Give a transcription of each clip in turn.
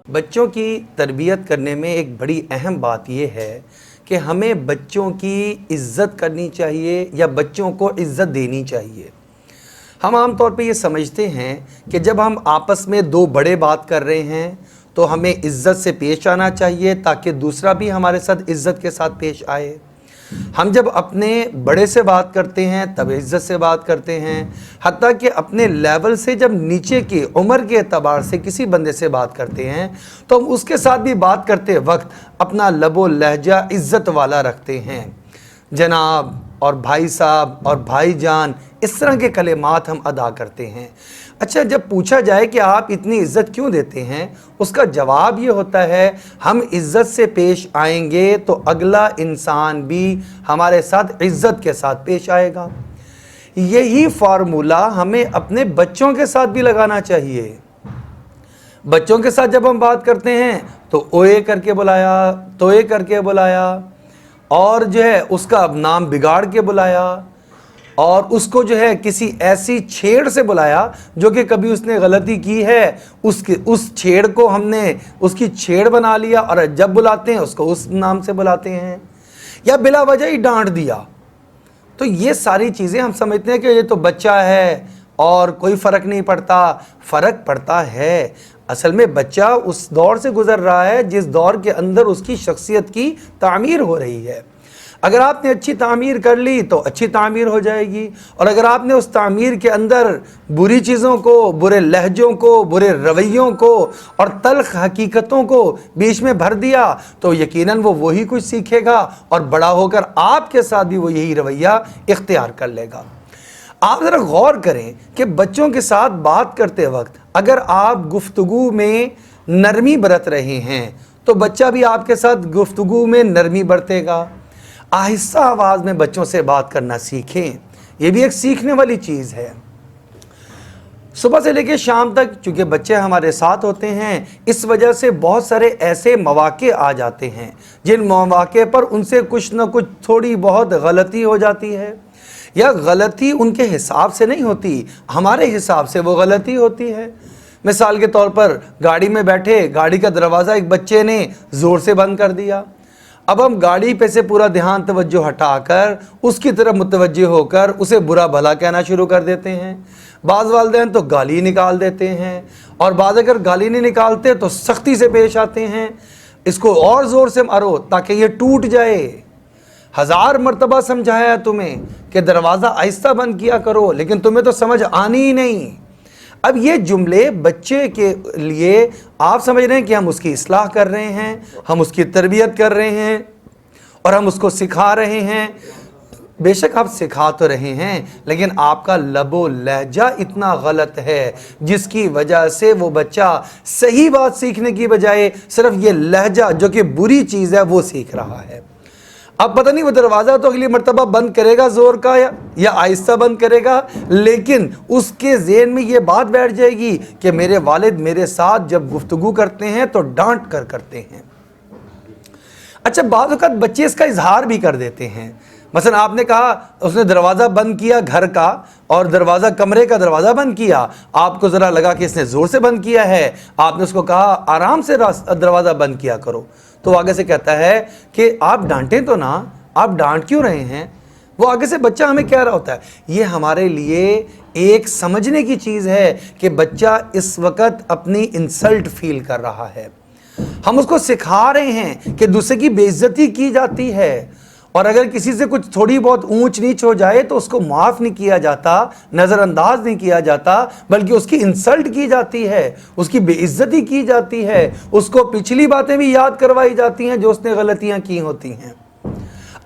बच्चों की तरबियत करने में एक बड़ी अहम बात यह है कि हमें बच्चों की इज़्ज़त करनी चाहिए या बच्चों को इज़्ज़त देनी चाहिए। हम आम तौर पे ये समझते हैं कि जब हम आपस में दो बड़े बात कर रहे हैं तो हमें इज़्ज़त से पेश आना चाहिए ताकि दूसरा भी हमारे साथ इज़्ज़त के साथ पेश आए। हम जब अपने बड़े से बात करते हैं तब इज़्ज़त से बात करते हैं, हत्ता कि अपने लेवल से जब नीचे की उम्र के एतबार से किसी बंदे से बात करते हैं तो हम उसके साथ भी बात करते वक्त अपना लबो लहजा इज़्ज़त वाला रखते हैं। जनाब और भाई साहब और भाईजान, इस तरह के कलेमात हम अदा करते हैं। अच्छा, जब पूछा जाए कि आप इतनी इज़्ज़त क्यों देते हैं, उसका जवाब ये होता है हम इज़्ज़त से पेश आएंगे तो अगला इंसान भी हमारे साथ इज़्ज़त के साथ पेश आएगा। यही फार्मूला हमें अपने बच्चों के साथ भी लगाना चाहिए। बच्चों के साथ जब हम बात करते हैं तो ओए करके बुलाया, तोए करके बुलाया, और जो है उसका नाम बिगाड़ के बुलाया, और उसको जो है किसी ऐसी छेड़ से बुलाया जो कि कभी उसने गलती की है, उस छेड़ को हमने उसकी छेड़ बना लिया और जब बुलाते हैं उसको उस नाम से बुलाते हैं, या बिला वजह ही डांट दिया। तो ये सारी चीज़ें हम समझते हैं कि ये तो बच्चा है और कोई फ़र्क नहीं पड़ता। फ़र्क पड़ता है। असल में बच्चा उस दौर से गुज़र रहा है जिस दौर के अंदर उसकी शख्सियत की तामीर हो रही है। अगर आपने अच्छी तामीर कर ली तो अच्छी तामीर हो जाएगी, और अगर आपने उस तामीर के अंदर बुरी चीज़ों को, बुरे लहजों को, बुरे रवैयों को और तल्ख हकीकतों को बीच में भर दिया तो यकीनन वो वही कुछ सीखेगा और बड़ा होकर आपके साथ भी वो यही रवैया इख्तियार कर लेगा। आप ज़रा गौर करें कि बच्चों के साथ बात करते वक्त अगर आप गुफ्तगू में नरमी बरत रहे हैं तो बच्चा भी आपके साथ गुफ्तगू में नरमी बरतेगा। आहिस्ता आवाज़ में बच्चों से बात करना सीखें, ये भी एक सीखने वाली चीज़ है। सुबह से लेकर शाम तक चूँकि बच्चे हमारे साथ होते हैं, इस वजह से बहुत सारे ऐसे मौक़े आ जाते हैं जिन मौक़े पर उनसे कुछ ना कुछ थोड़ी बहुत गलती हो जाती है, या गलती उनके हिसाब से नहीं होती, हमारे हिसाब से वो गलती होती है। मिसाल के तौर पर गाड़ी में बैठे, गाड़ी का दरवाज़ा एक बच्चे ने ज़ोर से बंद कर दिया। अब हम गाड़ी पे से पूरा ध्यान तवज्जो हटाकर उसकी तरफ मुतवज्जे होकर उसे बुरा भला कहना शुरू कर देते हैं। बाज़ वालिदैन तो गाली निकाल देते हैं, और बाज़ अगर गाली नहीं निकालते तो सख्ती से पेश आते हैं, इसको और ज़ोर से मारो ताकि ये टूट जाए। 1000 मरतबा समझाया तुम्हें कि दरवाज़ा आहिस्ता बंद किया करो, लेकिन तुम्हें तो समझ आनी ही नहीं। अब ये जुमले बच्चे के लिए आप समझ रहे हैं कि हम उसकी इस्लाह कर रहे हैं, हम उसकी तरबियत कर रहे हैं और हम उसको सिखा रहे हैं। बेशक आप सिखा तो रहे हैं, लेकिन आपका लबो लहजा इतना गलत है जिसकी वजह से वो बच्चा सही बात सीखने की बजाय सिर्फ ये लहजा जो कि बुरी चीज़ है वो सीख रहा है। अब पता नहीं वो दरवाज़ा तो अगली मर्तबा बंद करेगा ज़ोर का या आहिस्ता बंद करेगा, लेकिन उसके ज़हन में ये बात बैठ जाएगी कि मेरे वालिद मेरे साथ जब गुफ्तगू करते हैं तो डांट कर करते हैं। अच्छा, बाज़ वक़्त बच्चे इसका इजहार भी कर देते हैं। मसलन आपने कहा उसने दरवाज़ा बंद किया घर का और दरवाज़ा कमरे का दरवाज़ा बंद किया, आपको ज़रा लगा कि इसने ज़ोर से बंद किया है, आपने उसको कहा आराम से दरवाज़ा बंद किया करो, तो आगे से कहता है कि आप डांटें तो ना, आप डांट क्यों रहे हैं। वो आगे से बच्चा हमें कह रहा होता है। ये हमारे लिए एक समझने की चीज़ है कि बच्चा इस वक्त अपनी इंसल्ट फील कर रहा है। हम उसको सिखा रहे हैं कि दूसरे की बेइज्जती की जाती है, और अगर किसी से कुछ थोड़ी बहुत ऊंच नीच हो जाए तो उसको माफ़ नहीं किया जाता, नज़रअंदाज नहीं किया जाता, बल्कि उसकी इंसल्ट की जाती है, उसकी बेइज्जती की जाती है, उसको पिछली बातें भी याद करवाई जाती हैं जो उसने गलतियां की होती हैं।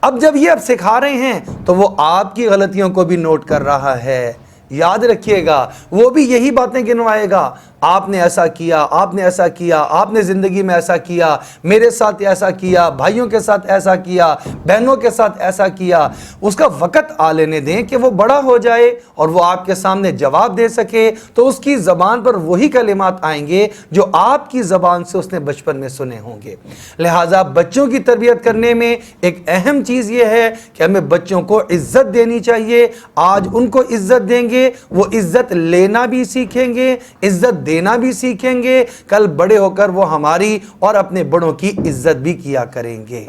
अब जब ये आप सिखा रहे हैं तो वो आपकी गलतियों को भी नोट कर रहा है। याद रखिएगा, वो भी यही बातें गिनवाएगा। آپ نے ایسا کیا، آپ نے ایسا کیا، آپ نے زندگی میں ایسا کیا، میرے ساتھ ایسا کیا، بھائیوں کے ساتھ ایسا کیا، بہنوں کے ساتھ ایسا کیا، اس کا وقت آ لینے دیں کہ وہ بڑا ہو جائے اور وہ آپ کے سامنے جواب دے سکے، تو اس کی زبان پر وہی کلمات آئیں گے جو آپ کی زبان سے اس نے بچپن میں سنے ہوں گے۔ لہٰذا بچوں کی تربیت کرنے میں ایک اہم چیز یہ ہے کہ ہمیں بچوں کو عزت دینی چاہیے۔ آج ان کو عزت دیں گے، وہ عزت لینا بھی سیکھیں گے، عزت دینا بھی سیکھیں گے، کل بڑے ہو کر وہ ہماری اور اپنے بڑوں کی عزت بھی کیا کریں گے۔